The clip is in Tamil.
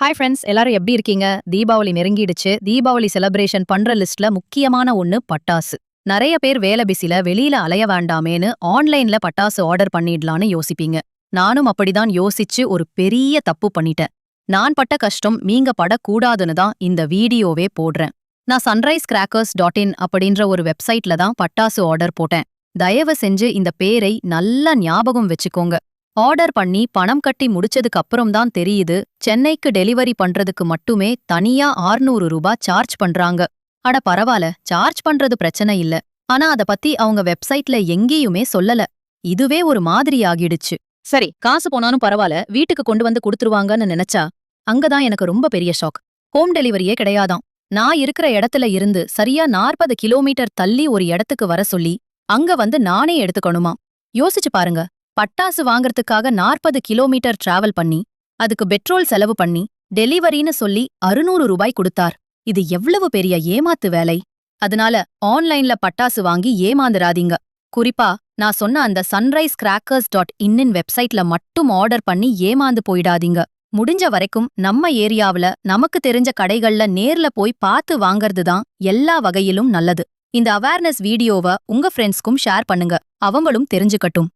ஹாய் ஃப்ரெண்ட்ஸ், எல்லாரும் எப்படி இருக்கீங்க? தீபாவளி நெருங்கிடுச்சு. தீபாவளி செலிப்ரேஷன் பண்ற லிஸ்ட்ல முக்கியமான ஒண்ணு பட்டாசு. நெறைய பேர் வேலை பிஸில வெளியில அலைய வேண்டாமேன்னு ஆன்லைன்ல பட்டாசு ஆர்டர் பண்ணிடலான்னு யோசிப்பீங்க. நானும் அப்படிதான் யோசிச்சு ஒரு பெரிய தப்பு பண்ணிட்டேன். நான் பட்ட கஷ்டம் நீங்க படக்கூடாதுன்னு தான் இந்த வீடியோவே போடுறேன். நான் sunrisecrackers.in அப்படின்ற ஒரு வெப்சைட்ல தான் பட்டாசு ஆர்டர் போட்டேன். தயவு செஞ்சு இந்த பேரை நல்லா ஞாபகம் வச்சுக்கோங்க. ஆர்டர் பண்ணி பணம் கட்டி முடிச்சதுக்கு அப்புறம் தான் தெரியுது, சென்னைக்கு டெலிவரி பண்றதுக்கு மட்டுமே தனியா 600 ரூபாய் சார்ஜ் பண்றாங்க. அட பரவால, சார்ஜ் பண்றது பிரச்சனை இல்ல. ஆனா அத பத்தி அவங்க வெப்சைட்ல எங்கேயுமே சொல்லல. இதுவே ஒரு மாதிரி ஆகிடுச்சு. சரி, காசு போனாலும் பரவால, வீட்டுக்கு கொண்டு வந்து குடுத்துருவாங்கன்னு நினைச்சா அங்கதான் எனக்கு ரொம்ப பெரிய ஷாக். ஹோம் டெலிவரியே கிடையாதாம். நான் இருக்கிற இடத்துல இருந்து சரியா 40 கிலோமீட்டர் தள்ளி ஒரு இடத்துக்கு வர சொல்லி அங்க வந்து நானே எடுத்துக்கணுமா? யோசிச்சு பாருங்க. பட்டாசு வாங்கறதுக்காக 40 கிலோமீட்டர் டிராவல் பண்ணி, அதுக்கு பெட்ரோல் செலவு பண்ணி, டெலிவரின்னு சொல்லி 600 ரூபாய் கொடுத்தார். இது எவ்வளவு பெரிய ஏமாத்து வேலை. அதனால ஆன்லைன்ல பட்டாசு வாங்கி ஏமாந்துராதீங்க. குறிப்பா நான் சொன்ன அந்த sunrisecrackers.in வெப்சைட்ல மட்டும் ஆர்டர் பண்ணி ஏமாந்து போயிடாதீங்க. முடிஞ்ச வரைக்கும் நம்ம ஏரியாவுல நமக்கு தெரிஞ்ச கடைகள்ல நேர்ல போய் பார்த்து வாங்கறது தான் எல்லா வகையிலும் நல்லது. இந்த அவேர்னஸ் வீடியோவை உங்க ஃப்ரெண்ட்ஸ்க்கும் ஷேர் பண்ணுங்க. அவங்களும் தெரிஞ்சுக்கட்டும்.